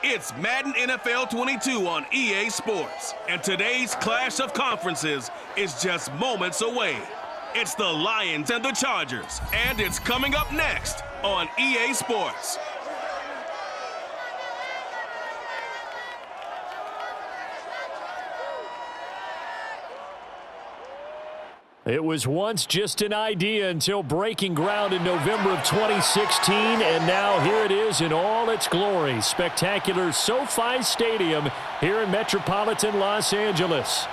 It's Madden NFL 22 on EA Sports, and today's clash of conferences is just moments away. It's the Lions and the Chargers, and it's coming up next on EA Sports. It was once just an idea until breaking ground in November of 2016, and now here it is in all its glory. Spectacular SoFi Stadium here in metropolitan Los Angeles.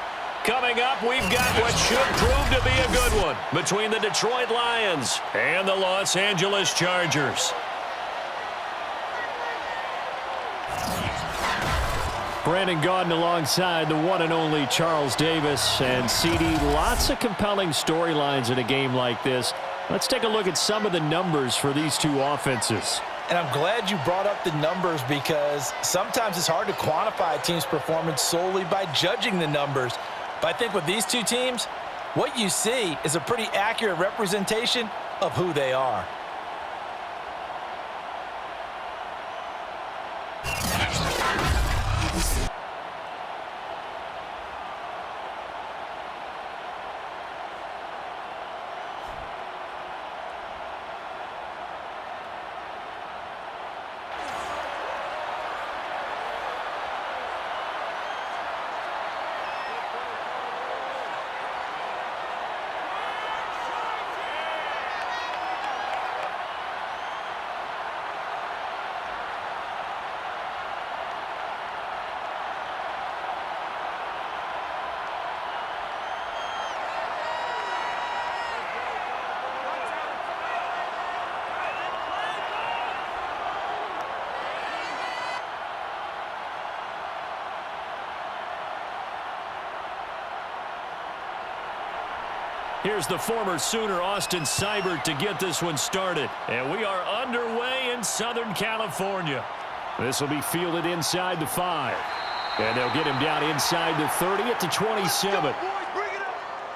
Coming up, we've got what should prove to be a good one between the Detroit Lions and the Los Angeles Chargers. Brandon Gaudin alongside the one and only Charles Davis. And CD, lots of compelling storylines in a game like this. Let's take a look at some of the numbers for these two offenses. And I'm glad you brought up the numbers because sometimes it's hard to quantify a team's performance solely by judging the numbers. But I think with these two teams, what you see is a pretty accurate representation of who they are. Here's the former Sooner, Austin Seibert, to get this one started. And we are underway in Southern California. This will be fielded inside the 5. And they'll get him down inside the 30 at the 27.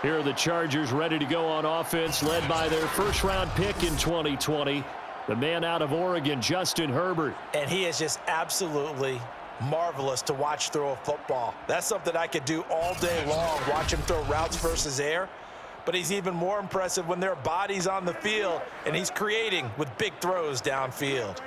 Here are the Chargers ready to go on offense, led by their first-round pick in 2020, the man out of Oregon, Justin Herbert. And he is just absolutely marvelous to watch throw a football. That's something I could do all day long, watch him throw routes versus air. But he's even more impressive when there are bodies on the field, and he's creating with big throws downfield.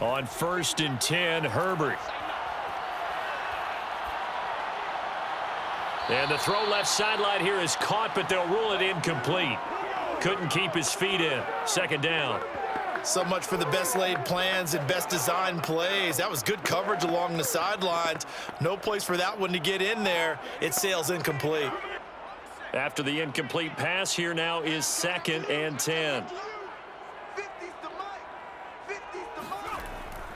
On 1st and 10, Herbert. And the throw left sideline here is caught, but they'll rule it incomplete. Couldn't keep his feet in. 2nd down. So much for the best laid plans and best designed plays. That was good coverage along the sidelines. No place for that one to get in there. It sails incomplete. After the incomplete pass, here now is 2nd and 10.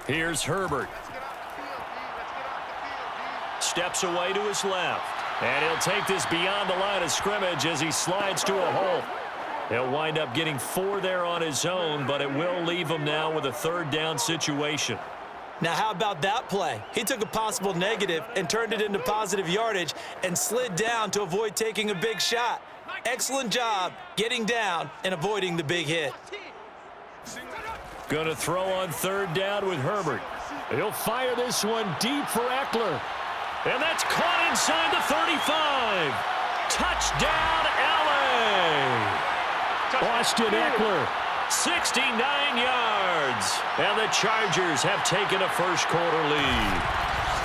Here's Herbert. Steps away to his left. And he'll take this beyond the line of scrimmage as he slides to a hole. He'll wind up getting 4 there on his own, but it will leave him now with a 3rd down situation. Now, how about that play? He took a possible negative and turned it into positive yardage and slid down to avoid taking a big shot. Excellent job getting down and avoiding the big hit. Going to throw on 3rd down with Herbert. He'll fire this one deep for Eckler. And that's caught inside the 35. Touchdown, L.A. Austin Eckler, 69 yards. And the Chargers have taken a first-quarter lead.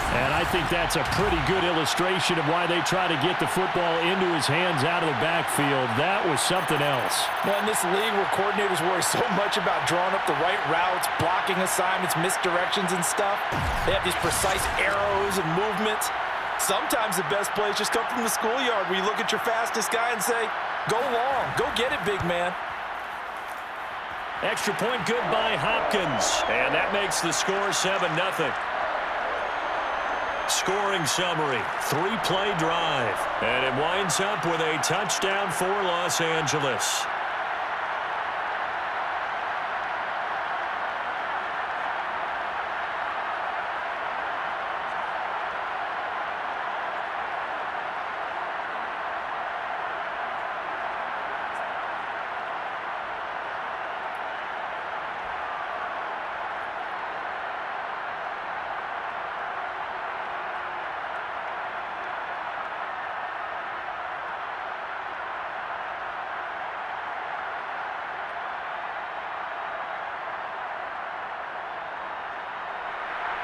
And I think that's a pretty good illustration of why they try to get the football into his hands out of the backfield. That was something else. Well, in this league where coordinators worry so much about drawing up the right routes, blocking assignments, misdirections and stuff, they have these precise arrows and movements. Sometimes the best plays just come from the schoolyard where you look at your fastest guy and say, go long, go get it, big man. Extra point good by Hopkins. And that makes the score 7-0. Scoring summary, 3-play drive. And it winds up with a touchdown for Los Angeles.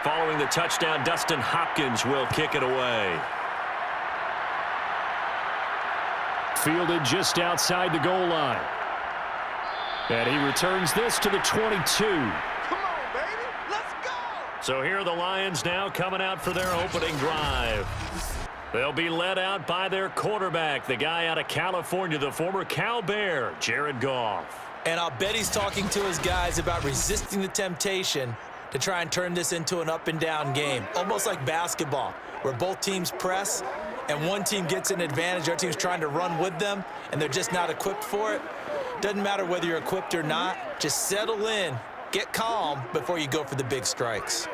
Following the touchdown, Dustin Hopkins will kick it away. Fielded just outside the goal line. And he returns this to the 22. Come on, baby. Let's go. So here are the Lions now coming out for their opening drive. They'll be led out by their quarterback, the guy out of California, the former Cal Bear, Jared Goff. And I'll bet he's talking to his guys about resisting the temptation to try and turn this into an up-and-down game, almost like basketball, where both teams press and one team gets an advantage, our team's trying to run with them, and they're just not equipped for it. Doesn't matter whether you're equipped or not. Just settle in, get calm before you go for the big strikes.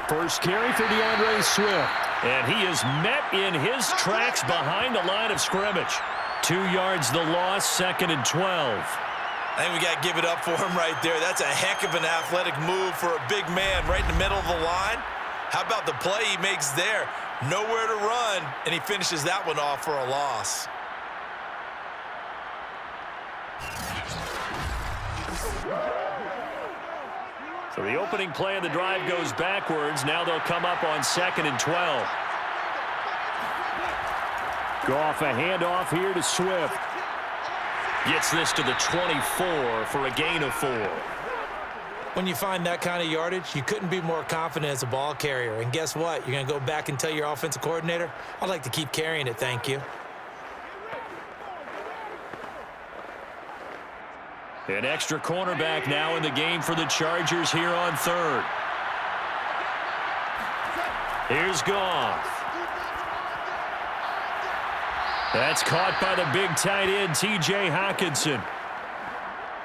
First carry for DeAndre Swift. And he is met in his tracks behind the line of scrimmage. 2 yards the loss, 2nd and 12. I think we got to give it up for him right there. That's a heck of an athletic move for a big man right in the middle of the line. How about the play he makes there? Nowhere to run, and he finishes that one off for a loss. So the opening play of the drive goes backwards. Now they'll come up on 2nd and 12. Goff a handoff here to Swift. Gets this to the 24 for a gain of 4. When you find that kind of yardage, you couldn't be more confident as a ball carrier. And guess what? You're going to go back and tell your offensive coordinator, I'd like to keep carrying it, thank you. An extra cornerback now in the game for the Chargers here on 3rd. Here's Goff. That's caught by the big tight end, T.J. Hockenson.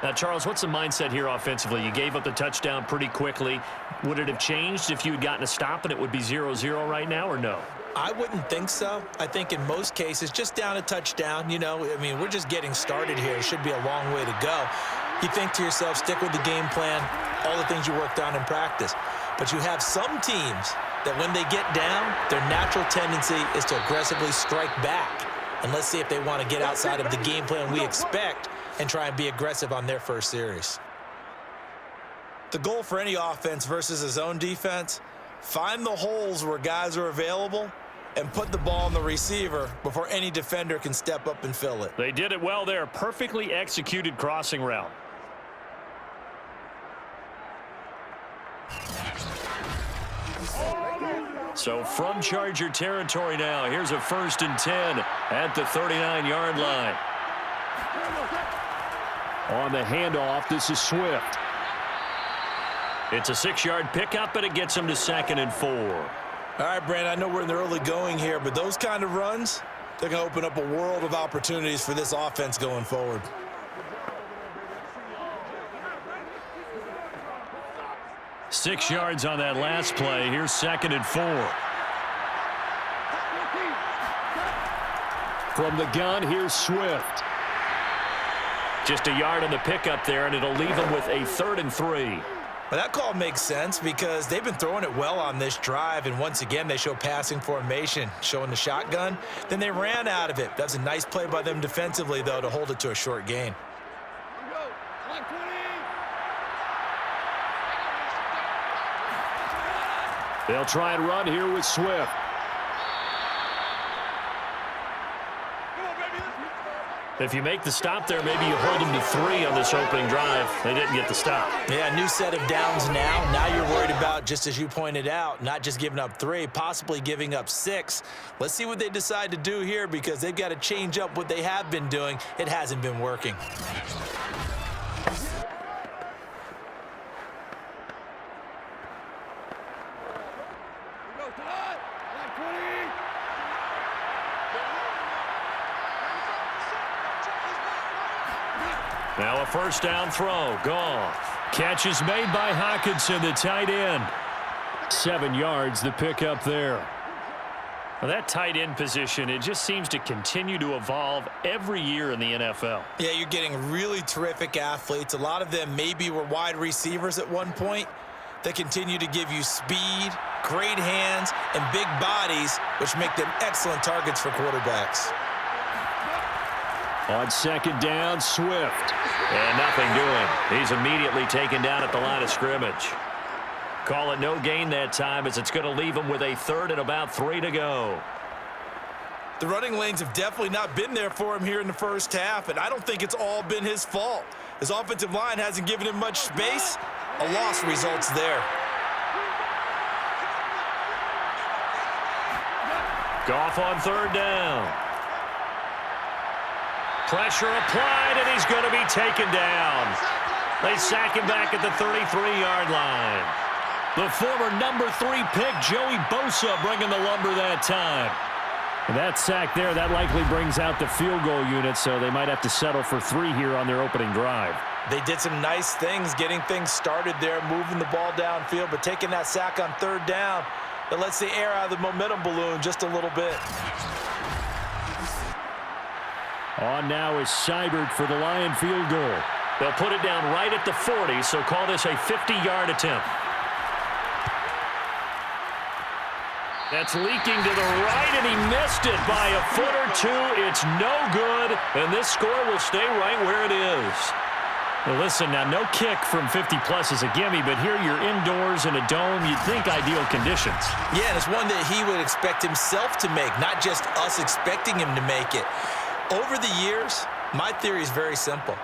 Now, Charles, what's the mindset here offensively? You gave up the touchdown pretty quickly. Would it have changed if you had gotten a stop and it would be 0-0 right now, or no? I wouldn't think so. I think in most cases, just down a touchdown, you know, I mean, we're just getting started here. It should be a long way to go. You think to yourself, stick with the game plan, all the things you worked on in practice. But you have some teams that when they get down, their natural tendency is to aggressively strike back. And let's see if they want to get outside of the game plan we expect and try and be aggressive on their first series. The goal for any offense versus a zone defense, find the holes where guys are available and put the ball on the receiver before any defender can step up and fill it. They did it well there. Perfectly executed crossing route. So from Charger territory now, here's a 1st and 10 at the 39-yard line. On the handoff, this is Swift. It's a 6-yard pickup, and it gets him to 2nd and 4. All right, Brandon, I know we're in the early going here, but those kind of runs, they're going to open up a world of opportunities for this offense going forward. Six yards on that last play. Here's 2nd and 4. From the gun, here's Swift. Just a yard on the pickup there, and it'll leave him with a 3rd and 3. Well, that call makes sense because they've been throwing it well on this drive, and once again, they show passing formation, showing the shotgun. Then they ran out of it. That's a nice play by them defensively, though, to hold it to a short gain. They'll try and run here with Swift. If you make the stop there, maybe you hold them to 3 on this opening drive. They didn't get the stop. Yeah, new set of downs now. Now you're worried about, just as you pointed out, not just giving up 3, possibly giving up 6. Let's see what they decide to do here because they've got to change up what they have been doing. It hasn't been working. Now a 1st down throw. Goff. Catch is made by Hockenson, the tight end. 7 yards, the pickup there. Well, that tight end position, it just seems to continue to evolve every year in the NFL. Yeah, you're getting really terrific athletes. A lot of them maybe were wide receivers at one point. They continue to give you speed, great hands, and big bodies, which make them excellent targets for quarterbacks. On second down, Swift. And nothing doing. He's immediately taken down at the line of scrimmage. Call it no gain that time as it's going to leave him with a 3rd and about 3 to go. The running lanes have definitely not been there for him here in the first half, and I don't think it's all been his fault. His offensive line hasn't given him much space. A loss results there. Goff on 3rd down. Pressure applied, and he's going to be taken down. They sack him back at the 33-yard line. The former number 3 pick, Joey Bosa, bringing the lumber that time. And that sack there, that likely brings out the field goal unit, so they might have to settle for 3 here on their opening drive. They did some nice things getting things started there, moving the ball downfield, but taking that sack on 3rd down, that lets the air out of the momentum balloon just a little bit. On now is Seibert for the Lion field goal. They'll put it down right at the 40, so call this a 50-yard attempt. That's leaking to the right, and he missed it by a foot or 2. It's no good, and this score will stay right where it is. Well, listen, now no kick from 50-plus is a gimme, but here you're indoors in a dome. You'd think ideal conditions. Yeah, and it's one that he would expect himself to make, not just us expecting him to make it. Over the years, my theory is very simple.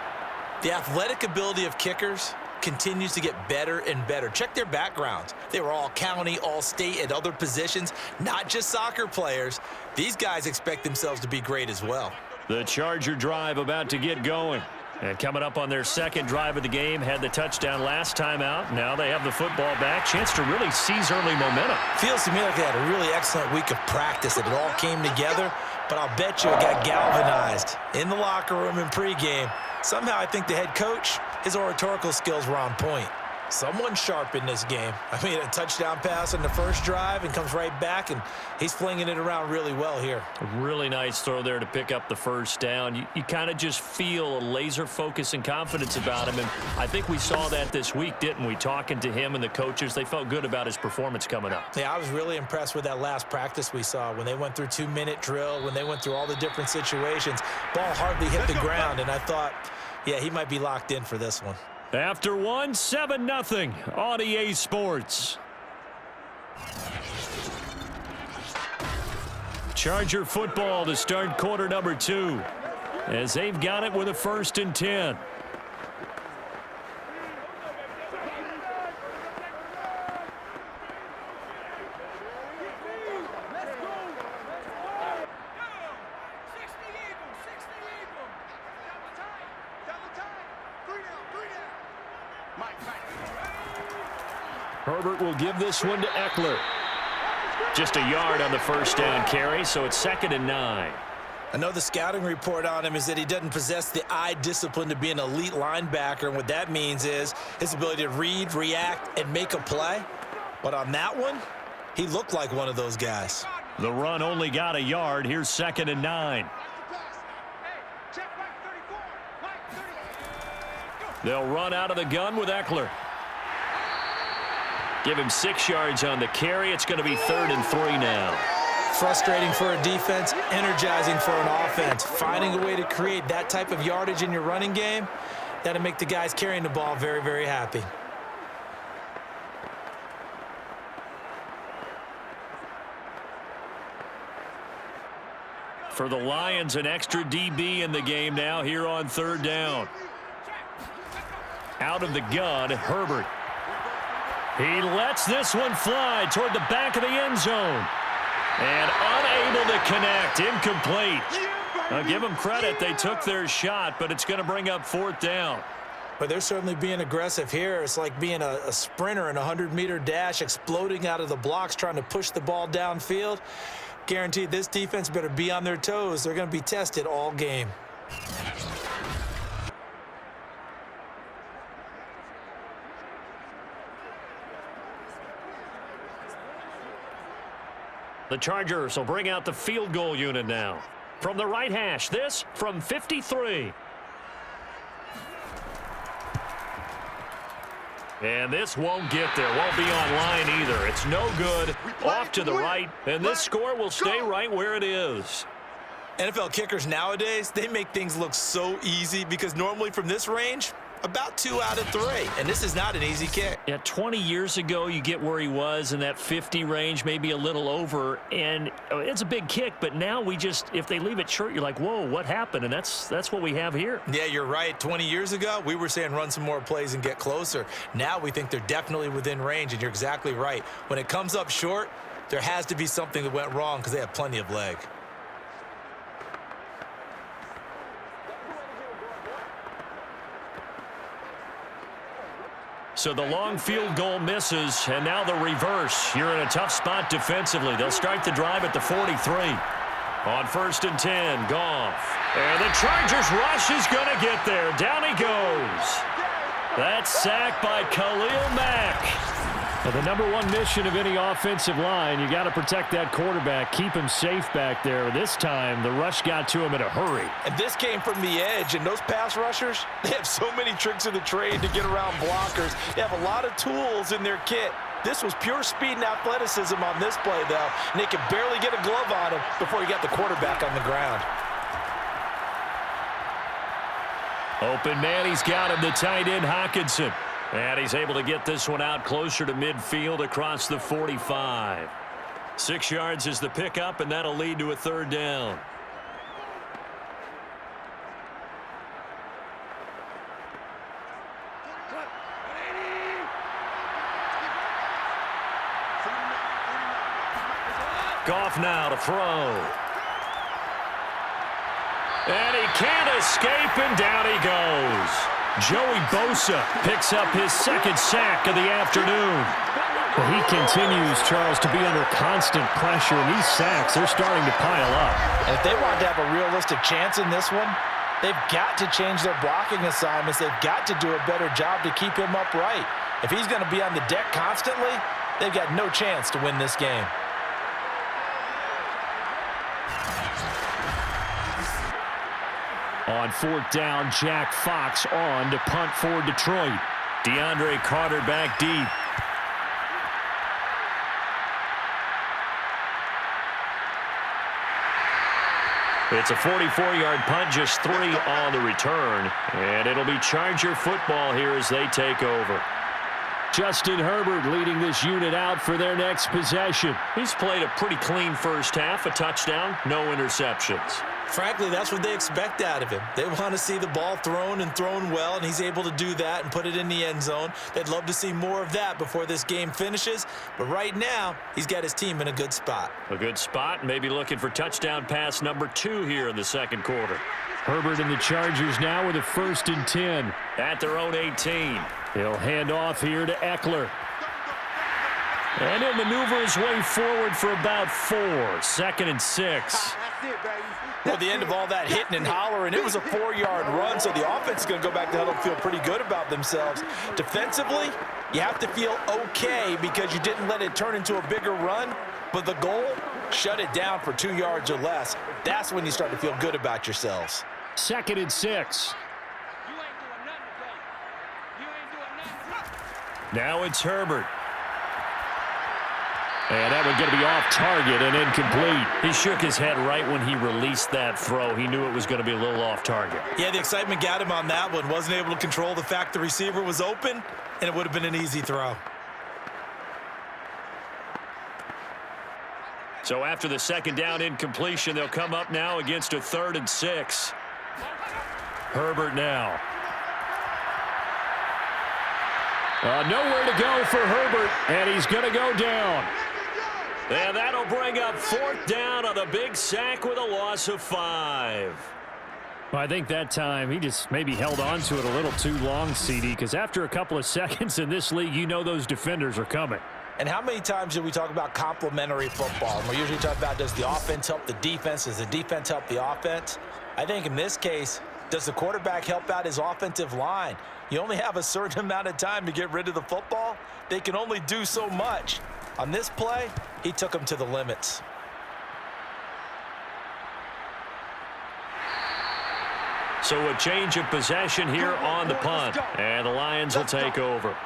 The athletic ability of kickers continues to get better and better. Check their backgrounds. They were all county, all state, at other positions, not just soccer players. These guys expect themselves to be great as well. The Charger drive about to get going. And coming up on their 2nd drive of the game, had the touchdown last time out. Now they have the football back. Chance to really seize early momentum. Feels to me like they had a really excellent week of practice. It all came together, but I'll bet you it got galvanized in the locker room in pregame. Somehow I think the head coach, his oratorical skills were on point. Someone sharp in this game. I mean, a touchdown pass on the first drive and comes right back, and he's flinging it around really well here. A really nice throw there to pick up the first down. You kind of just feel a laser focus and confidence about him, and I think we saw that this week, didn't we? Talking to him and the coaches, they felt good about his performance coming up. Yeah, I was really impressed with that last practice we saw when they went through 2-minute drill, when they went through all the different situations. Ball hardly hit the ground, and I thought, yeah, he might be locked in for this one. After 7-0 on EA Sports. Charger football to start quarter number 2 as they've got it with a 1st and 10. Herbert will give this one to Eckler. Just a yard on the first down carry, so it's 2nd and 9. I know the scouting report on him is that he doesn't possess the eye discipline to be an elite linebacker, and what that means is his ability to read, react, and make a play. But on that one, he looked like one of those guys. The run only got a yard. Here's 2nd and 9. They'll run out of the gun with Eckler. Give him 6 yards on the carry. It's going to be 3rd and 3 now. Frustrating for a defense, energizing for an offense. Finding a way to create that type of yardage in your running game, that'll make the guys carrying the ball very, very happy. For the Lions, an extra DB in the game now here on 3rd down. Out of the gun, Herbert. He lets this one fly toward the back of the end zone. And unable to connect. Incomplete. I'll give them credit. They took their shot, but it's going to bring up 4th down. But they're certainly being aggressive here. It's like being a sprinter in a 100-meter dash, exploding out of the blocks, trying to push the ball downfield. Guaranteed this defense better be on their toes. They're going to be tested all game. The Chargers will bring out the field goal unit now. From the right hash, this from 53. And this won't get there. Won't be on line either. It's no good. Off to the right. And this score will stay right where it is. NFL kickers nowadays, they make things look so easy because normally from this range, about 2 out of 3, and this is not an easy kick. Yeah, 20 years ago, you get where he was in that 50 range, maybe a little over, and it's a big kick, but now if they leave it short, you're like, whoa, what happened? And that's what we have here. Yeah, you're right. 20 years ago, we were saying run some more plays and get closer. Now we think they're definitely within range, and you're exactly right. When it comes up short, there has to be something that went wrong because they have plenty of leg. So the long field goal misses, and now the reverse. You're in a tough spot defensively. They'll start the drive at the 43. On 1st and 10, Goff. And the Chargers rush is going to get there. Down he goes. That's sacked by Khalil Mack. Well, the number one mission of any offensive line, you got to protect that quarterback, keep him safe back there. This time, the rush got to him in a hurry. And this came from the edge, and those pass rushers, they have so many tricks of the trade to get around blockers. They have a lot of tools in their kit. This was pure speed and athleticism on this play, though, and they could barely get a glove on him before he got the quarterback on the ground. Open man, he's got him, the tight end, Hockenson. And he's able to get this one out closer to midfield across the 45. 6 yards is the pickup, and that'll lead to a 3rd down. Goff now to throw. And he can't escape, and down he goes. Joey Bosa picks up his 2nd sack of the afternoon. Well, he continues, Charles, to be under constant pressure, and these sacks, they're starting to pile up. And if they want to have a realistic chance in this one, they've got to change their blocking assignments. They've got to do a better job to keep him upright. If he's going to be on the deck constantly, they've got no chance to win this game. On 4th down, Jack Fox on to punt for Detroit. DeAndre Carter back deep. It's a 44-yard punt, just 3 on the return. And it'll be Charger football here as they take over. Justin Herbert leading this unit out for their next possession. He's played a pretty clean first half, a touchdown, no interceptions. Frankly, that's what they expect out of him. They want to see the ball thrown and thrown well, and he's able to do that and put it in the end zone. They'd love to see more of that before this game finishes, but right now, he's got his team in a good spot. A good spot, maybe looking for touchdown pass number 2 here in the 2nd quarter. Herbert and the Chargers now with a 1st and 10. At their own 18. He'll hand off here to Eckler. And he'll maneuver his way forward for about 4. 2nd and 6. That's it, baby. Well, the end of all that hitting and hollering, it was a 4-yard run, so the offense is going to go back to huddle and feel pretty good about themselves. Defensively, you have to feel okay because you didn't let it turn into a bigger run, but the goal, shut it down for 2 yards or less. That's when you start to feel good about yourselves. 2nd and 6. Now it's Herbert. And that one going to be off target and incomplete. He shook his head right when he released that throw. He knew it was going to be a little off target. Yeah, the excitement got him on that one. Wasn't able to control the fact the receiver was open, and it would have been an easy throw. So after the 2nd down incompletion, they'll come up now against a 3rd and 6. Herbert now. Nowhere to go for Herbert, and he's going to go down. And that'll bring up 4th down on a big sack with a loss of 5. Well, I think that time he just maybe held on to it a little too long, CD, because after a couple of seconds in this league, you know those defenders are coming. And how many times do we talk about complementary football? And we're usually talking about, does the offense help the defense? Does the defense help the offense? I think in this case, does the quarterback help out his offensive line? You only have a certain amount of time to get rid of the football. They can only do so much. On this play, he took them to the limits. So a change of possession here on the punt. And the Lions will take over.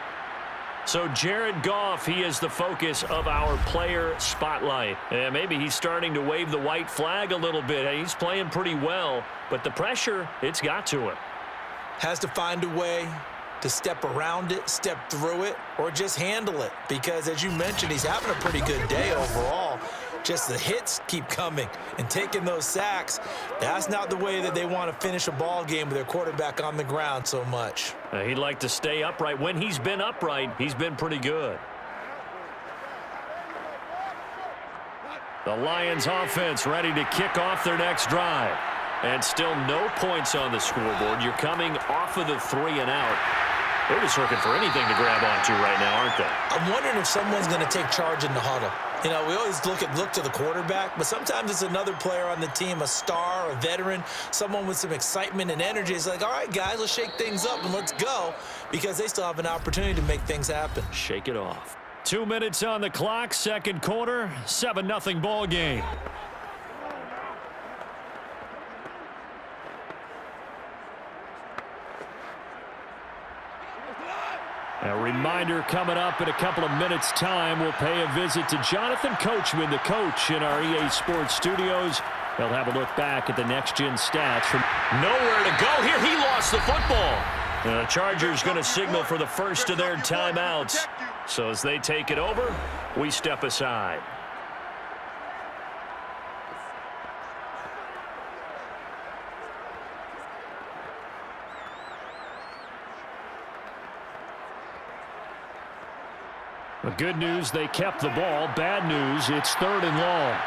So Jared Goff, he is the focus of our player spotlight. And maybe he's starting to wave the white flag a little bit. He's playing pretty well, but the pressure, it's got to him. Has to find a way to step around it, step through it, or just handle it. Because as you mentioned, he's having a pretty good day overall. Just the hits keep coming and taking those sacks. That's not the way that they want to finish a ball game with their quarterback on the ground so much. He'd like to stay upright. When he's been upright, he's been pretty good. The Lions offense ready to kick off their next drive. And still no points on the scoreboard. You're coming off of the 3 and out. They're just looking for anything to grab onto right now, aren't they? I'm wondering if someone's going to take charge in the huddle. You know, we always look to the quarterback, but sometimes it's another player on the team, a star, a veteran, someone with some excitement and energy. It's like, all right, guys, let's shake things up and let's go, because they still have an opportunity to make things happen. Shake it off. 2 minutes on the clock, second quarter, 7-0 ball game. A reminder coming up in a couple of minutes' time. We'll pay a visit to Jonathan Coachman, the coach in our EA Sports studios. They'll have a look back at the next-gen stats from nowhere to go. Here, he lost the football. The Chargers going to signal for the first of their timeouts. So as they take it over, we step aside. The good news, they kept the ball. Bad news, it's 3rd and long.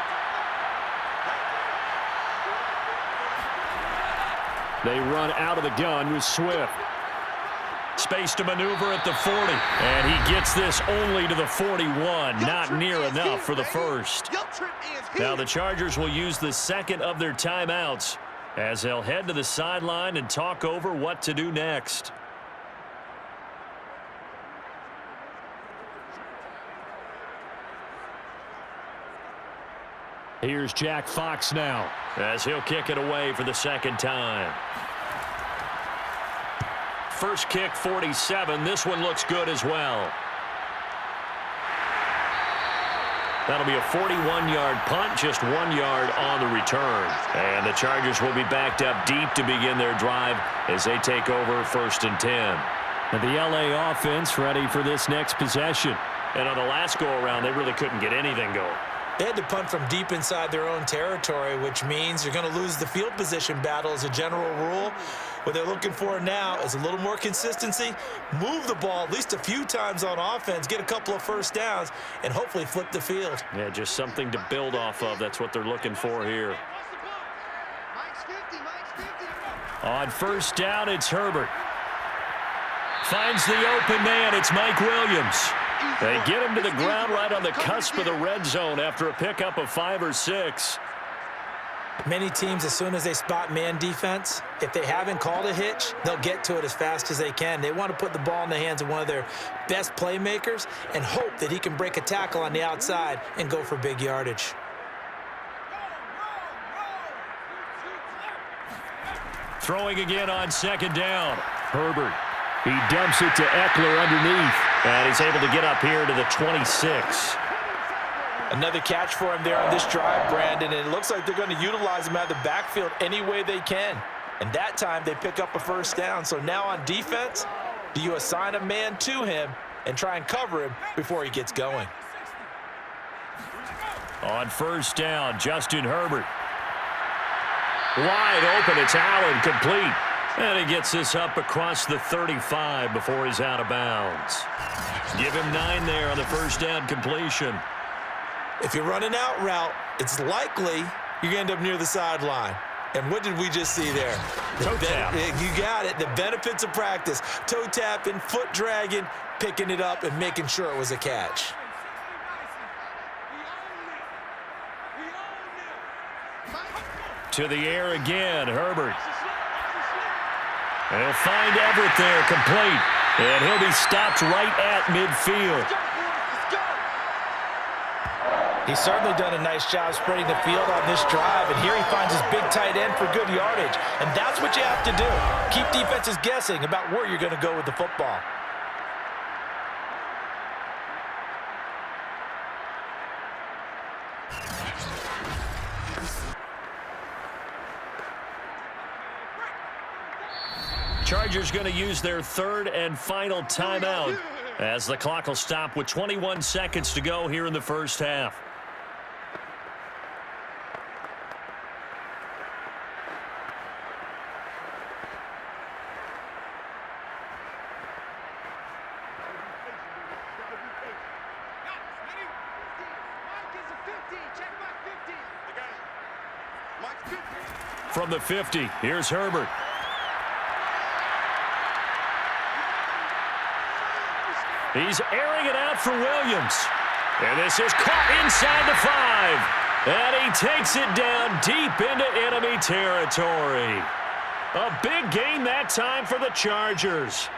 They run out of the gun with Swift. Space to maneuver at the 40. And he gets this only to the 41. Not near enough for the first. Now the Chargers will use the second of their timeouts as they'll head to the sideline and talk over what to do next. Here's Jack Fox now as he'll kick it away for the second time. First kick, 47. This one looks good as well. That'll be a 41-yard punt, just 1 yard on the return. And the Chargers will be backed up deep to begin their drive as they take over 1st and 10. And the LA offense ready for this next possession. And on the last go-around, they really couldn't get anything going. They had to punt from deep inside their own territory, which means you're going to lose the field position battle as a general rule. What they're looking for now is a little more consistency, move the ball at least a few times on offense, get a couple of first downs, and hopefully flip the field. Yeah, just something to build off of. That's what they're looking for here. On first down, it's Herbert. Finds the open man. It's Mike Williams. They get him to the ground right on the cusp of the red zone after a pickup of 5 or 6. Many teams, as soon as they spot man defense, if they haven't called a hitch, they'll get to it as fast as they can. They want to put the ball in the hands of one of their best playmakers and hope that he can break a tackle on the outside and go for big yardage. Throwing again on second down. Herbert. He dumps it to Eckler underneath. And he's able to get up here to the 26. Another catch for him there on this drive, Brandon, and it looks like they're going to utilize him out of the backfield any way they can. And that time they pick up a first down. So now on defense, do you assign a man to him and try and cover him before he gets going? On first down, Justin Herbert. Wide open, it's Allen, complete. And he gets this up across the 35 before he's out of bounds. Give him 9 there on the first down completion. If you're running out route, it's likely you're going to end up near the sideline. And what did we just see there? Toe tap. You got it. The benefits of practice. Toe tapping, foot dragging, picking it up, and making sure it was a catch. To the air again, Herbert. And he'll find Everett there, complete. And he'll be stopped right at midfield. He's certainly done a nice job spreading the field on this drive, and here he finds his big tight end for good yardage. And that's what you have to do. Keep defenses guessing about where you're going to go with the football. Chargers going to use their third and final timeout as the clock will stop with 21 seconds to go here in the first half. From the 50, here's Herbert. He's airing it out for Williams. And this is caught inside the 5. And he takes it down deep into enemy territory. A big gain that time for the Chargers.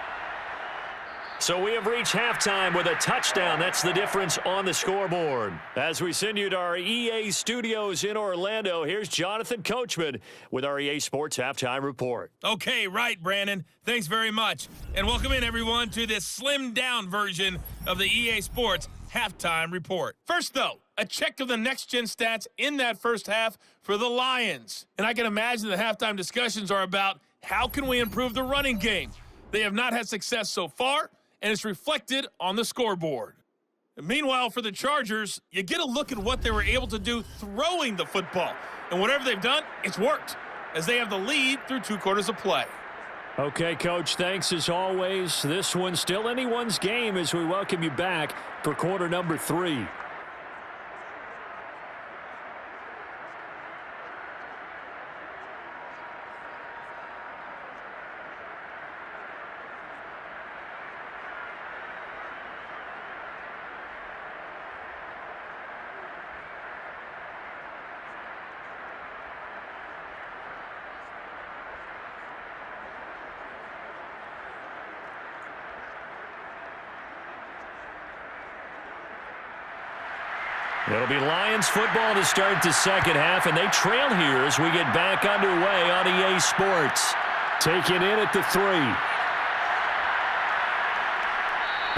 So we have reached halftime with a touchdown. That's the difference on the scoreboard. As we send you to our EA studios in Orlando, here's Jonathan Coachman with our EA Sports Halftime Report. Okay, right, Brandon. Thanks very much. And welcome in, everyone, to this slimmed-down version of the EA Sports Halftime Report. First, though, a check of the next-gen stats in that first half for the Lions. And I can imagine the halftime discussions are about how can we improve the running game. They have not had success so far, and it's reflected on the scoreboard. And meanwhile, for the Chargers, you get a look at what they were able to do throwing the football. And whatever they've done, it's worked, as they have the lead through 2 quarters of play. Okay, Coach, thanks as always. This one's still anyone's game as we welcome you back for quarter number 3. It'll be Lions football to start the second half, and they trail here as we get back underway on EA Sports. Taken in at the 3.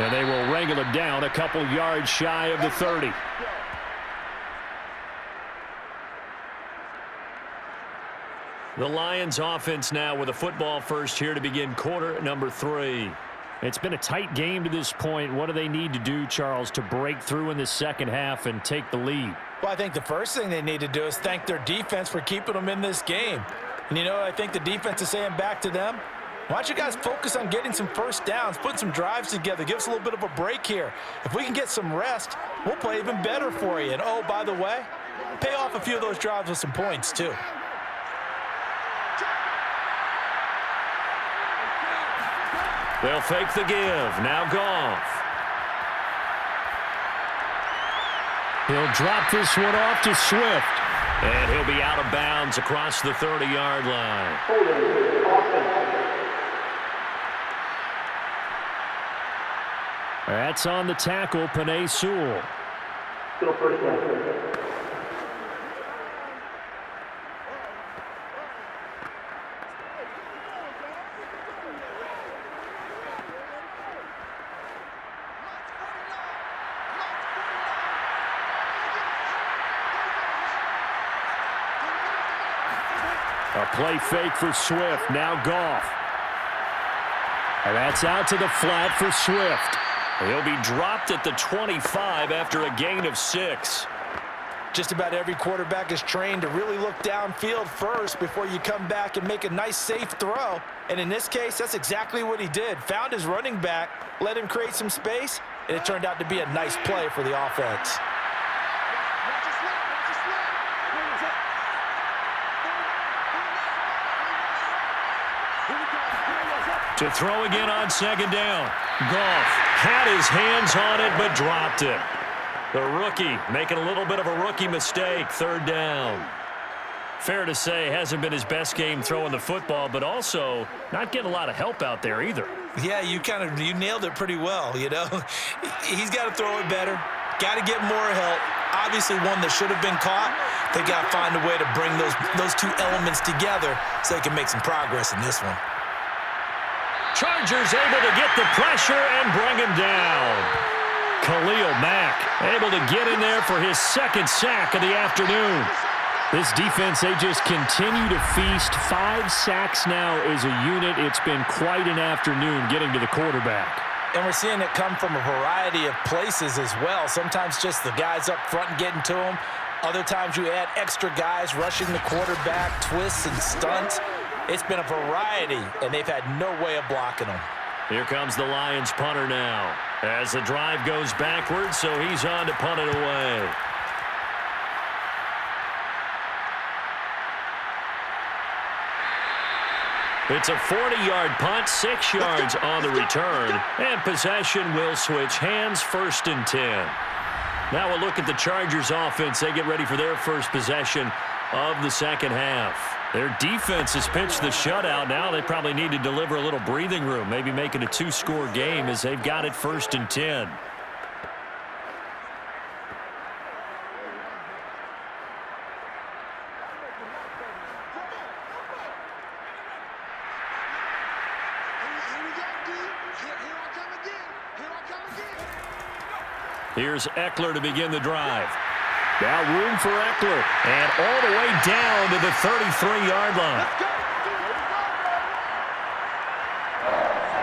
And they will wrangle him down a couple yards shy of the 30. The Lions offense now with a football first here to begin quarter number 3. It's been a tight game to this point. What do they need to do, Charles, to break through in the second half and take the lead? Well, I think the first thing they need to do is thank their defense for keeping them in this game. And, you know, I think the defense is saying back to them, why don't you guys focus on getting some first downs, putting some drives together, give us a little bit of a break here. If we can get some rest, we'll play even better for you. And, oh, by the way, pay off a few of those drives with some points, too. They'll fake the give. Now Goff. He'll drop this one off to Swift. And he'll be out of bounds across the 30-yard line. That's on the tackle, Penei Sewell. A play fake for Swift. Now Goff. And that's out to the flat for Swift. He'll be dropped at the 25 after a gain of 6. Just about every quarterback is trained to really look downfield first before you come back and make a nice, safe throw. And in this case, that's exactly what he did. Found his running back, let him create some space, and it turned out to be a nice play for the offense. To throw again on second down. Goff had his hands on it but dropped it. The rookie making a little bit of a rookie mistake, third down. Fair to say, hasn't been his best game throwing the football, but also not getting a lot of help out there either. Yeah, you nailed it pretty well, you know. He's got to throw it better. Got to get more help. Obviously one that should have been caught. They got to find a way to bring those two elements together so they can make some progress in this one. Chargers able to get the pressure and bring him down. Khalil Mack able to get in there for his second sack of the afternoon. This defense, they just continue to feast. 5 sacks now as a unit. It's been quite an afternoon getting to the quarterback. And we're seeing it come from a variety of places as well. Sometimes just the guys up front and getting to him. Other times you add extra guys rushing the quarterback, twists and stunts. It's been a variety, and they've had no way of blocking them. Here comes the Lions punter now. As the drive goes backwards, so he's on to punt it away. It's a 40-yard punt, 6 yards on the return, and possession will switch hands, 1st and 10. Now we'll look at the Chargers offense. They get ready for their first possession of the second half. Their defense has pitched the shutout. Now they probably need to deliver a little breathing room, maybe make it a 2-score game as they've got it 1st and 10. Here's Eckler to begin the drive. Now room for Eckler, and all the way down to the 33-yard line.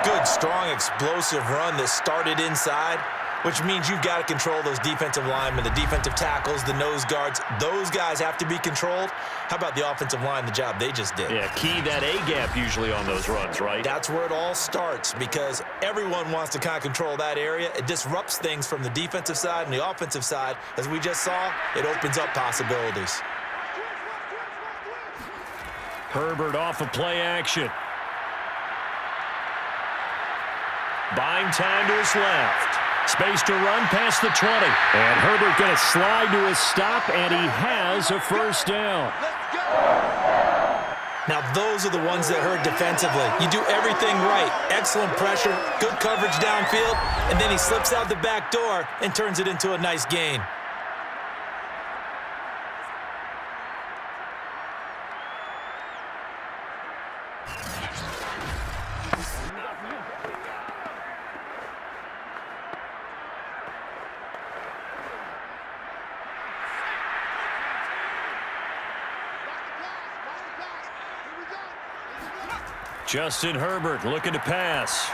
Good, strong, explosive run that started inside, which means you've got to control those defensive linemen, the defensive tackles, the nose guards. Those guys have to be controlled. How about the offensive line, the job they just did? Yeah, key that A-gap usually on those runs, right? That's where it all starts because everyone wants to kind of control that area. It disrupts things from the defensive side and the offensive side. As we just saw, it opens up possibilities. Herbert off of play action. Buying time to his left. Space to run past the 20. And Herbert going to slide to a stop, and he has a 1st down. Now, those are the ones that hurt defensively. You do everything right. Excellent pressure, good coverage downfield, and then he slips out the back door and turns it into a nice gain. Justin Herbert looking to pass.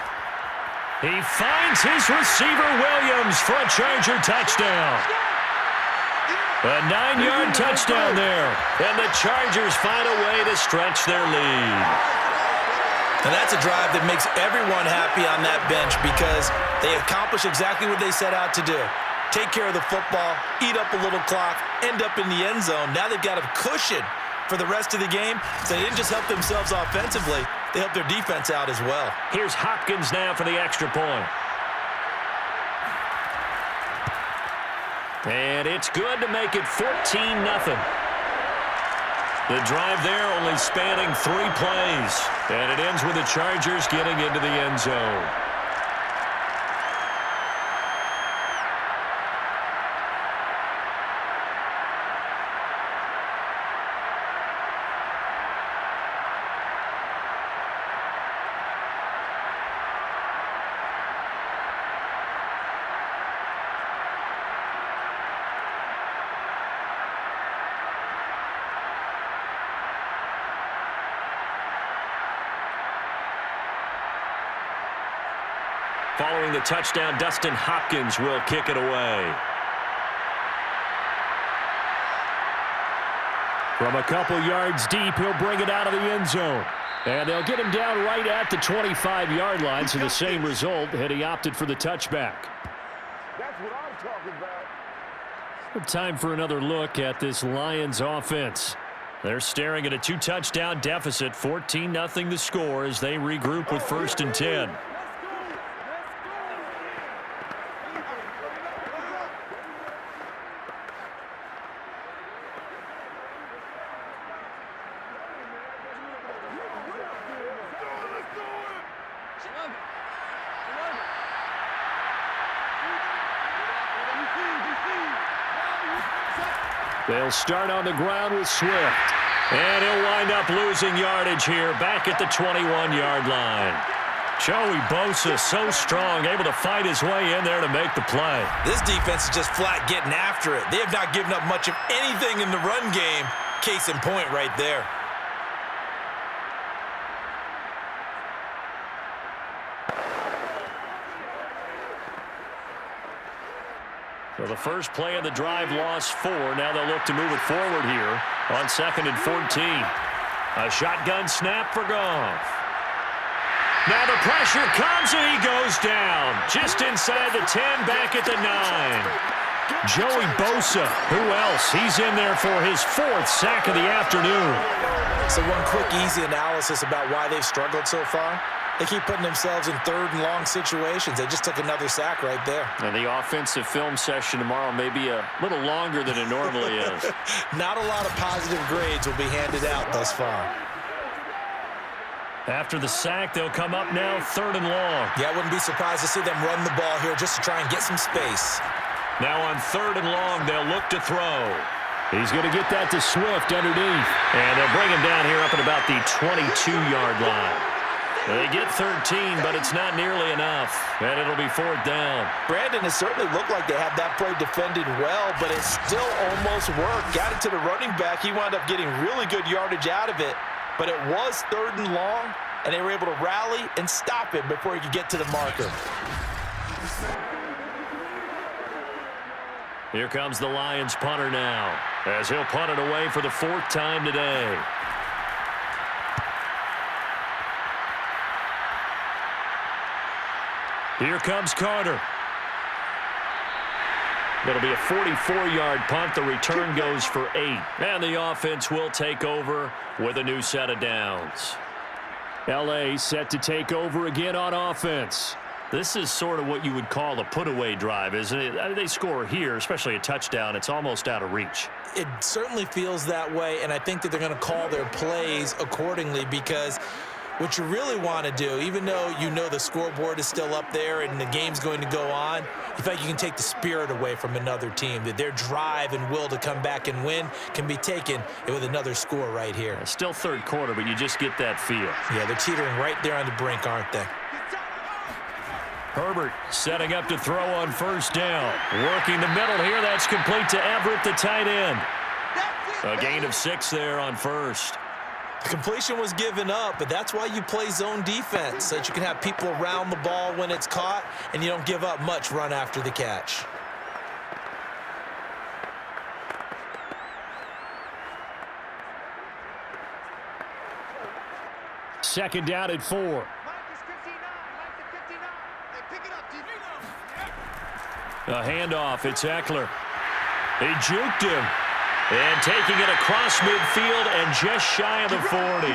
He finds his receiver Williams for a Charger touchdown. A 9-yard touchdown there. And the Chargers find a way to stretch their lead. And that's a drive that makes everyone happy on that bench because they accomplish exactly what they set out to do. Take care of the football, eat up a little clock, end up in the end zone. Now they've got a cushion for the rest of the game. So they didn't just help themselves offensively, they helped their defense out as well. Here's Hopkins now for the extra point. And it's good to make it 14-0. The drive there only spanning 3 plays. And it ends with the Chargers getting into the end zone. Following the touchdown, Dustin Hopkins will kick it away. From a couple yards deep, he'll bring it out of the end zone. And they'll get him down right at the 25-yard line, so the same result had he opted for the touchback. That's what I'm talking about. Time for another look at this Lions offense. They're staring at a 2-touchdown deficit, 14-0 the score as they regroup with 1st and 10. They'll start on the ground with Swift. And he'll wind up losing yardage here back at the 21-yard line. Joey Bosa so strong, able to fight his way in there to make the play. This defense is just flat getting after it. They have not given up much of anything in the run game, Case in point right there. So the first play of the drive lost 4. Now they'll look to move it forward here on 2nd and 14. A shotgun snap for Goff. Now the pressure comes and he goes down. Just inside the 10, back at the 9. Joey Bosa, who else? He's in there for his 4th sack of the afternoon. So one quick, easy analysis about why they've struggled so far. They keep putting themselves in 3rd and long situations. They just took another sack right there. And the offensive film session tomorrow may be a little longer than it normally is. Not a lot of positive grades will be handed out thus far. After the sack, they'll come up now 3rd and long. Yeah, I wouldn't be surprised to see them run the ball here just to try and get some space. Now on 3rd and long, they'll look to throw. He's going to get that to Swift underneath. And they'll bring him down here up at about the 22-yard line. They get 13, but it's not nearly enough, and it'll be 4th down. Brandon, it certainly looked like they had that play defended well, but it still almost worked. Got it to the running back. He wound up getting really good yardage out of it, but it was 3rd and long, and they were able to rally and stop him before he could get to the marker. Here comes the Lions punter now, as he'll punt it away for the 4th time today. Here comes Carter. It'll be a 44-yard punt. The return goes for 8. And the offense will take over with a new set of downs. L.A. set to take over again on offense. This is sort of what you would call a put-away drive, isn't it? I mean, they score here, especially a touchdown. It's almost out of reach. It certainly feels that way, and I think that they're going to call their plays accordingly because what you really want to do, even though you know the scoreboard is still up there and the game's going to go on, you feel like you can take the spirit away from another team, that their drive and will to come back and win can be taken with another score right here. It's still 3rd quarter, but you just get that feel. Yeah, they're teetering right there on the brink, aren't they? Herbert setting up to throw on 1st down. Working the middle here. That's complete to Everett, the tight end. A gain of 6 there on 1st. The completion was given up, but that's why you play zone defense, so that you can have people around the ball when it's caught, and you don't give up much run after the catch. Second down at 4. A handoff. It's Eckler. He juked him. And taking it across midfield and just shy of the 40.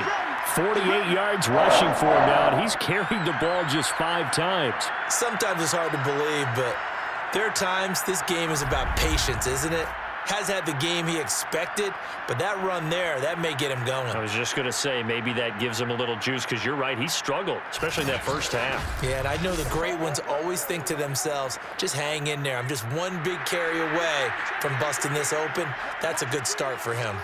48 yards rushing for him now, and he's carried the ball just 5 times. Sometimes it's hard to believe, but there are times this game is about patience, isn't it? Has had the game he expected, but that run there, that may get him going. I was just going to say, maybe that gives him a little juice, because you're right, he struggled, especially in that first half. Yeah, and I know the great ones always think to themselves, just hang in there. I'm just one big carry away from busting this open. That's a good start for him.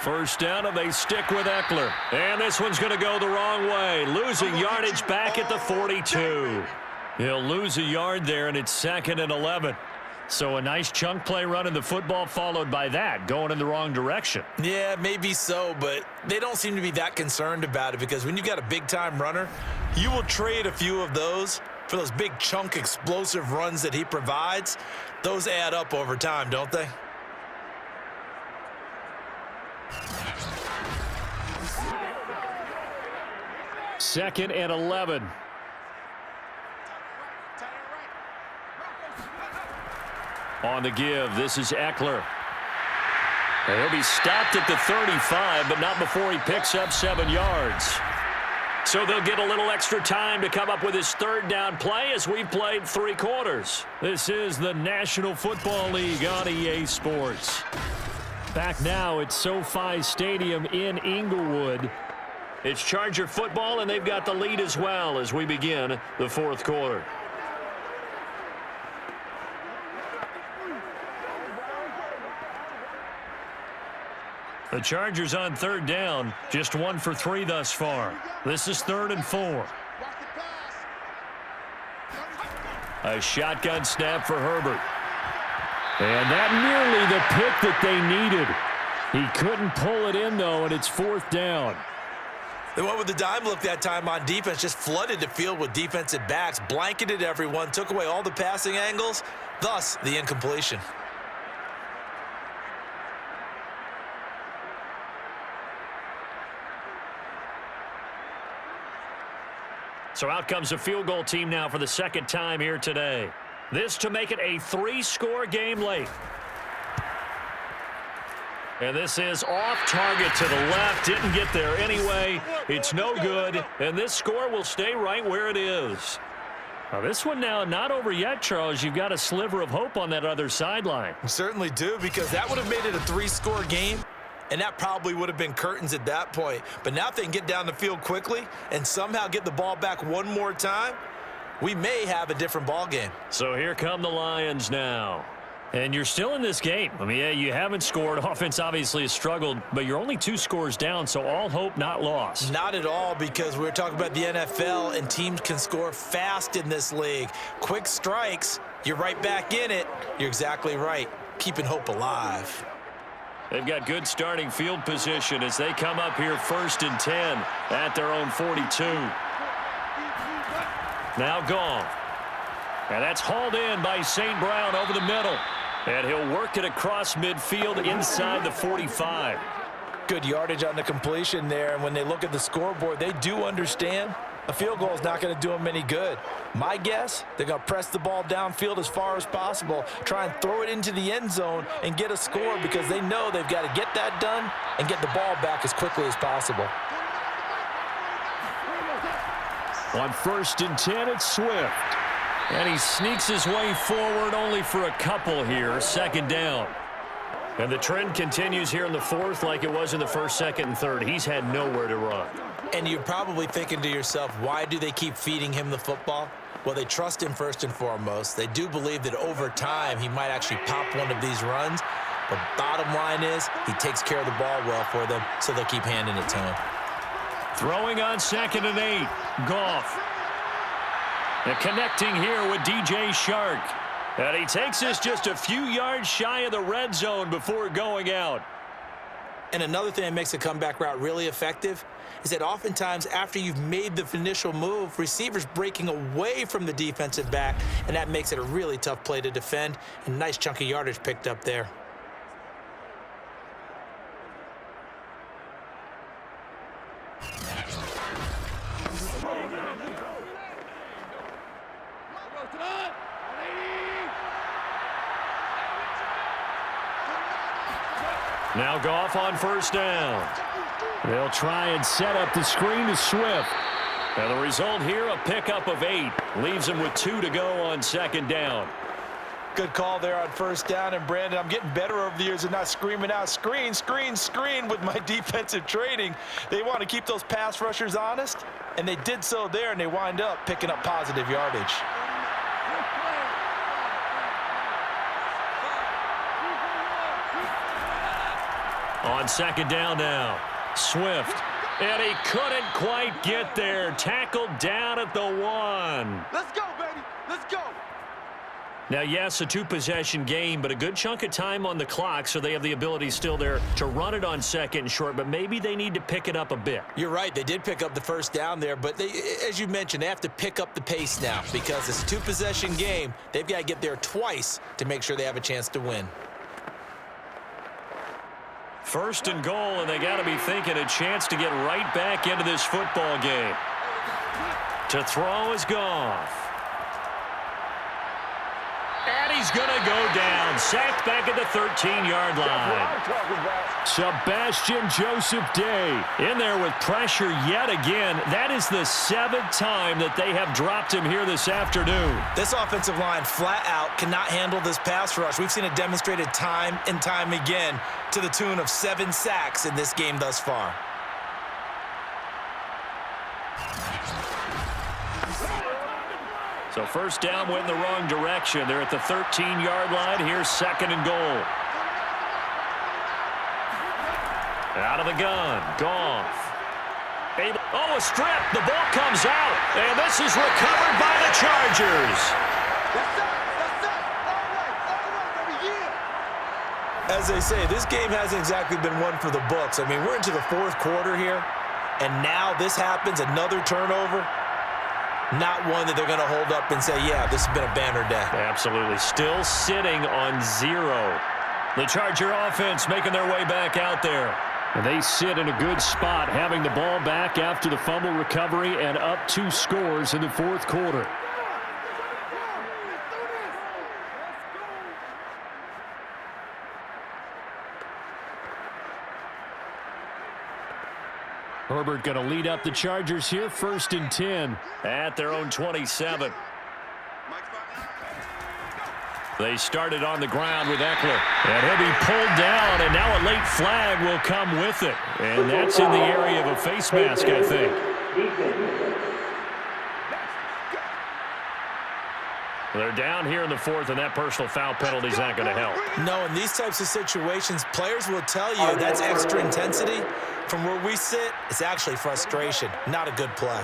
First down, and they stick with Eckler. And this one's going to go the wrong way, losing yardage back at the 42. He'll lose a yard there, and it's 2nd and 11. So a nice chunk play running the football, followed by that, going in the wrong direction. Yeah, maybe so, but they don't seem to be that concerned about it, because when you've got a big-time runner, you will trade a few of those for those big chunk explosive runs that he provides. Those add up over time, don't they? Second and 11. On the give, this is Eckler. He'll be stopped at the 35, but not before he picks up 7 yards. So they'll get a little extra time to come up with his 3rd down play as we've played 3 quarters. This is the National Football League on EA Sports. Back now at SoFi Stadium in Inglewood. It's Charger football, and they've got the lead as well as we begin the 4th quarter. The Chargers on 3rd down, just 1 for 3 thus far. This is 3rd and 4. A shotgun snap for Herbert. And that nearly the pick that they needed. He couldn't pull it in, though, and it's fourth down. They went with the dime look that time on defense, just flooded the field with defensive backs, blanketed everyone, took away all the passing angles, thus the incompletion. So out comes a field goal team now for the second time here today. This to make it a 3-score game late. And this is off target to the left. Didn't get there anyway. It's no good. And this score will stay right where it is. Now this one now not over yet, Charles. You've got a sliver of hope on that other sideline. You certainly do, because that would have made it a 3-score game. And that probably would have been curtains at that point. But now if they can get down the field quickly and somehow get the ball back one more time, we may have a different ball game. So here come the Lions now. And you're still in this game. I mean, yeah, you haven't scored. Offense obviously has struggled, but you're only 2 scores down, so all hope not lost. Not at all, because we're talking about the NFL, and teams can score fast in this league. Quick strikes, you're right back in it. You're exactly right. Keeping hope alive. They've got good starting field position as they come up here 1st and 10 at their own 42. Now Goff. And that's hauled in by St. Brown over the middle. And he'll work it across midfield inside the 45. Good yardage on the completion there, and when they look at the scoreboard, they do understand a field goal is not going to do them any good. My guess, they're going to press the ball downfield as far as possible, try and throw it into the end zone and get a score, because they know they've got to get that done and get the ball back as quickly as possible. On 1st and 10, it's Swift. And he sneaks his way forward only for a couple here. 2nd down. And the trend continues here in the 4th like it was in the 1st, 2nd, and 3rd. He's had nowhere to run. And you're probably thinking to yourself, why do they keep feeding him the football? Well, they trust him first and foremost. They do believe that over time he might actually pop one of these runs. But bottom line is he takes care of the ball well for them, so they'll keep handing it to him. Throwing on 2nd and 8. Goff. And connecting here with DJ Shark. And he takes this just a few yards shy of the red zone before going out. And another thing that makes a comeback route really effective is that oftentimes after you've made the initial move, receivers breaking away from the defensive back, and that makes it a really tough play to defend. And nice chunk of yardage picked up there. Now Goff on 1st down. They'll try and set up the screen to Swift. And the result here, a pickup of 8. Leaves him with 2 to go on 2nd down. Good call there on 1st down. And, Brandon, I'm getting better over the years of not screaming out, screen, screen, screen with my defensive training. They want to keep those pass rushers honest, and they did so there, and they wind up picking up positive yardage. On 2nd down now, Swift. And he couldn't quite get there. Tackled down at the 1. Let's go, baby. Let's go. Now, yes, a 2-possession game, but a good chunk of time on the clock, so they have the ability still there to run it on 2nd and short, but maybe they need to pick it up a bit. You're right. They did pick up the 1st down there, but they, as you mentioned, they have to pick up the pace now because it's a 2-possession game. They've got to get there twice to make sure they have a chance to win. 1st and goal, and they got to be thinking a chance to get right back into this football game. To throw is Goff. And he's going to go down. Sacked back at the 13-yard line. Sebastian Joseph Day in there with pressure yet again. That is the 7th time that they have dropped him here this afternoon. This offensive line flat out cannot handle this pass rush. We've seen it demonstrated time and time again to the tune of 7 sacks in this game thus far. So 1st down went in the wrong direction. They're at the 13-yard line. Here's 2nd and goal. Out of the gun, Goff. Oh, a strip. The ball comes out. And this is recovered by the Chargers. That's it. All right, baby. Yeah. as they say, this game hasn't exactly been one for the books. I mean, we're into the fourth quarter here, and now this happens, another turnover. Not one that they're going to hold up and say, yeah, this has been a banner day. Absolutely. Still sitting on 0. The Charger offense making their way back out there. And they sit in a good spot, having the ball back after the fumble recovery and up 2 scores in the fourth quarter. Herbert going to lead up the Chargers here, 1st and 10 at their own 27. They started on the ground with Eckler. And he'll be pulled down, and now a late flag will come with it. And that's in the area of a face mask, I think. They're down here in the fourth, and that personal foul penalty is not going to help. No, in these types of situations, players will tell you that's extra intensity. From where we sit, it's actually frustration, not a good play.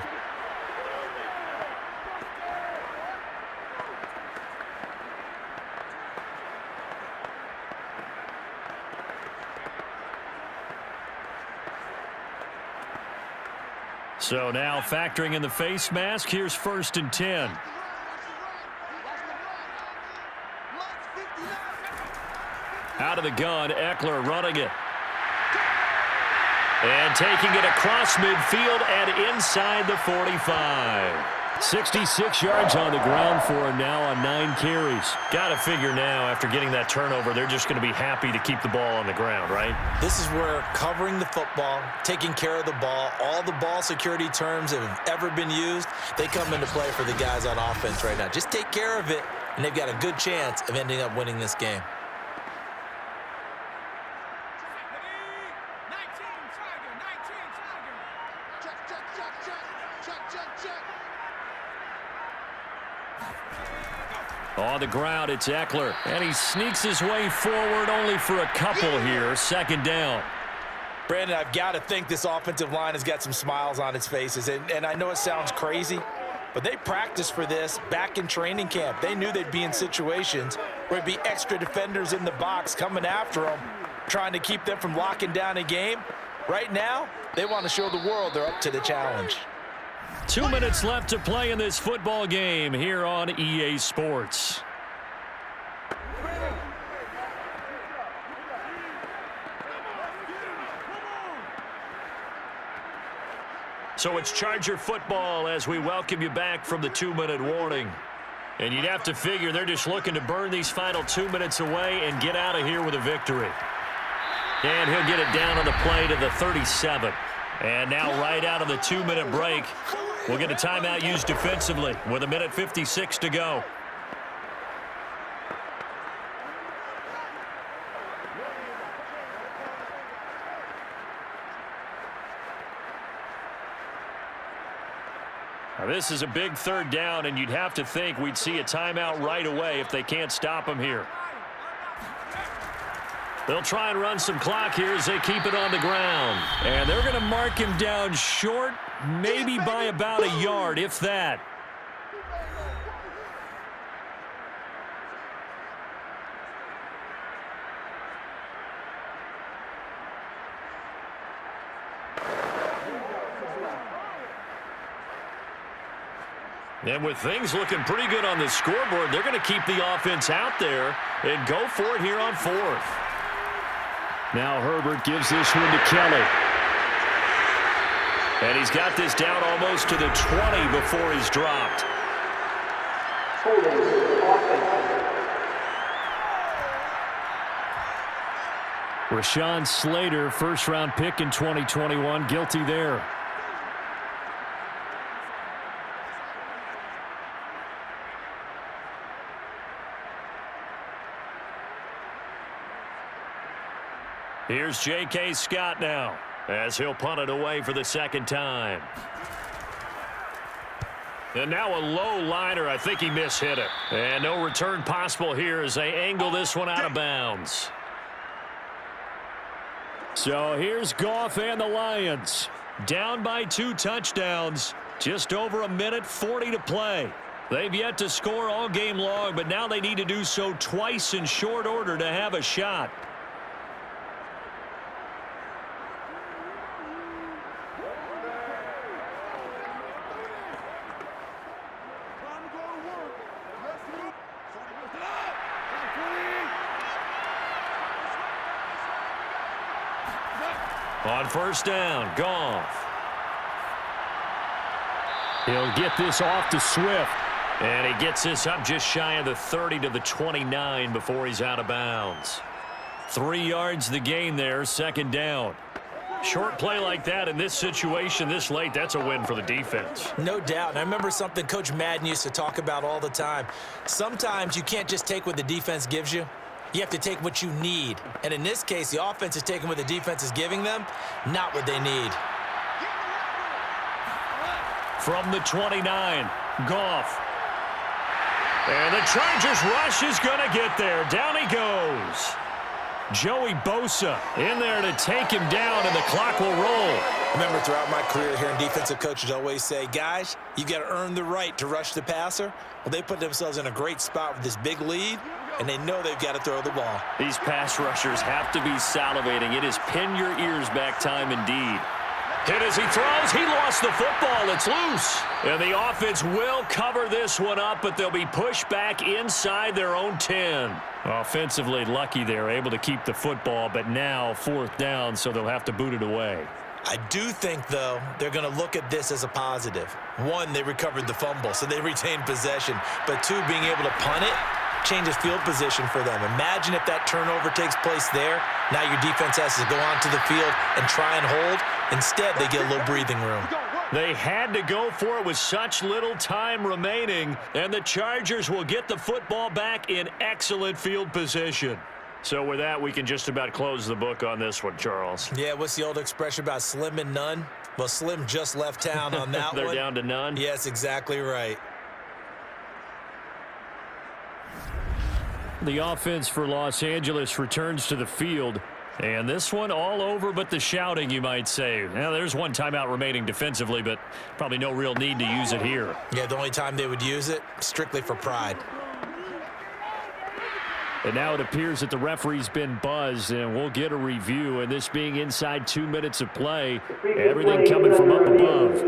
So now factoring in the face mask, here's 1st and 10. Out of the gun, Eckler running it. And taking it across midfield and inside the 45. 66 yards on the ground for now on 9 carries. Got to figure now, after getting that turnover, they're just going to be happy to keep the ball on the ground, right? This is where covering the football, taking care of the ball, all the ball security terms that have ever been used, they come into play for the guys on offense right now. Just take care of it, and they've got a good chance of ending up winning this game. On the ground, it's Eckler, and he sneaks his way forward only for a couple here. 2nd down. Brandon, I've got to think this offensive line has got some smiles on its faces, and I know it sounds crazy, but they practiced for this back in training camp. They knew they'd be in situations where there'd be extra defenders in the box coming after them, trying to keep them from locking down a game. Right now, they want to show the world they're up to the challenge. 2 minutes left to play in this football game here on EA Sports. So it's Charger football as we welcome you back from the 2-minute warning. And you'd have to figure they're just looking to burn these final 2 minutes away and get out of here with a victory. And he'll get it down on the play to the 37. And now right out of the 2-minute break, we'll get a timeout used defensively with 1:56 to go. Now this is a big 3rd down, and you'd have to think we'd see a timeout right away if they can't stop him here. They'll try and run some clock here as they keep it on the ground. And they're going to mark him down short, maybe by about a yard, if that. And with things looking pretty good on the scoreboard, they're going to keep the offense out there and go for it here on 4th. Now Herbert gives this one to Kelly. And he's got this down almost to the 20 before he's dropped. Rashawn Slater, 1st-round pick in 2021, guilty there. Here's J.K. Scott now as he'll punt it away for the 2nd time. And now a low liner. I think he mishit it. And no return possible here as they angle this one out of bounds. So here's Goff and the Lions. Down by 2 touchdowns. Just over 1:40 to play. They've yet to score all game long, but now they need to do so twice in short order to have a shot. On first down, Goff. He'll get this off to Swift. And he gets this up just shy of the 30 to the 29 before he's out of bounds. 3 yards the gain there, second down. Short play like that in this situation this late, that's a win for the defense. No doubt. And I remember something Coach Madden used to talk about all the time. Sometimes you can't just take what the defense gives you. You have to take what you need. And in this case, the offense is taking what the defense is giving them, not what they need. From the 29, Goff. And the Chargers rush is going to get there. Down he goes. Joey Bosa in there to take him down, and the clock will roll. Remember, throughout my career, hearing defensive coaches always say, guys, you got to earn the right to rush the passer. Well, they put themselves in a great spot with this big lead, and they know they've got to throw the ball. These pass rushers have to be salivating. It is pin your ears back time indeed. Hit as he throws. He lost the football. It's loose. And the offense will cover this one up, but they'll be pushed back inside their own 10. Offensively lucky they're able to keep the football, but now fourth down, so they'll have to boot it away. I do think, though, they're going to look at this as a positive. One, they recovered the fumble, so they retained possession. But two, being able to punt it changes field position for them. Imagine if that turnover takes place there. Now your defense has to go onto the field and try and hold. Instead, they get a little breathing room. They had to go for it with such little time remaining, and the Chargers will get the football back in excellent field position. So with that, we can just about close the book on this one, Charles. Yeah, what's the old expression about slim and none? Well, Slim just left town on that They're one. down to none? Yes, exactly right. The offense for Los Angeles returns to the field. And this one all over but the shouting, you might say. Now, there's one timeout remaining defensively, but probably no real need to use it here. Yeah, the only time they would use it, strictly for pride. And now it appears that the referee's been buzzed, and we'll get a review. And this being inside 2 minutes of play, everything coming from up above.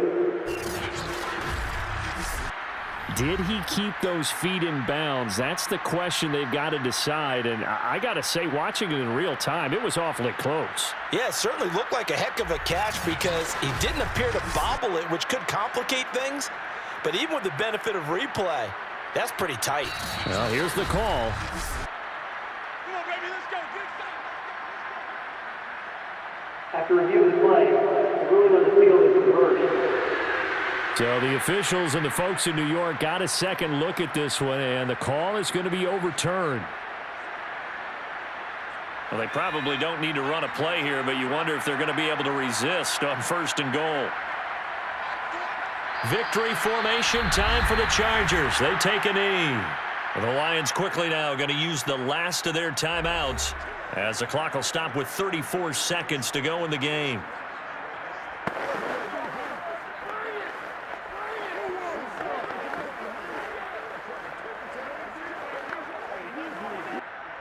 Did he keep those feet in bounds? That's the question they've got to decide. And I got to say, watching it in real time, it was awfully close. Yeah, it certainly looked like a heck of a catch because he didn't appear to bobble it, which could complicate things. But even with the benefit of replay, that's pretty tight. Well, here's the call. Come on, baby, let's go. After review of the play, the ruling on the field is reversed. So the officials and the folks in New York got a second look at this one, and the call is going to be overturned. Well, they probably don't need to run a play here, but you wonder if they're going to be able to resist on first and goal. Victory formation time for the Chargers. They take a knee. The Lions quickly now going to use the last of their timeouts as the clock will stop with 34 seconds to go in the game.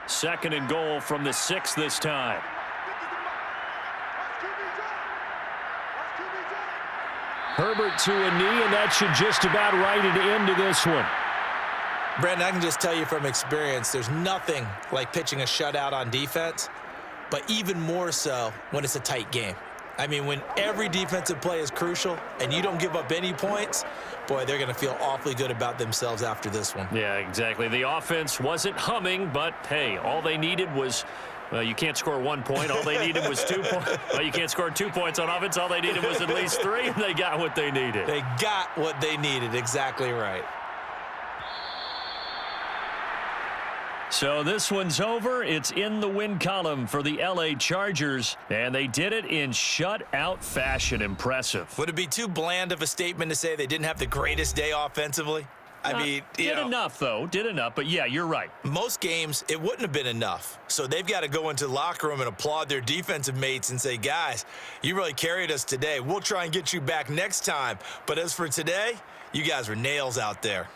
Second and goal from the 6 this time. Herbert to a knee, and that should just about write it into this one. Brandon, I can just tell you from experience, there's nothing like pitching a shutout on defense, but even more so when it's a tight game. I mean, when every defensive play is crucial and you don't give up any points, boy, they're going to feel awfully good about themselves after this one. Yeah, exactly. The offense wasn't humming, but, hey, all they needed was, well, you can't score 1 point. All they needed was 2 points. Well, you can't score 2 points on offense. All they needed was at least 3, and they got what they needed. They got what they needed. Exactly right. So this one's over. It's in the win column for the L.A. Chargers, and they did it in shutout fashion. Impressive. Would it be too bland of a statement to say they didn't have the greatest day offensively? I mean, did enough, though. Did enough. But, yeah, you're right. Most games, it wouldn't have been enough. So they've got to go into the locker room and applaud their defensive mates and say, guys, you really carried us today. We'll try and get you back next time. But as for today, you guys were nails out there.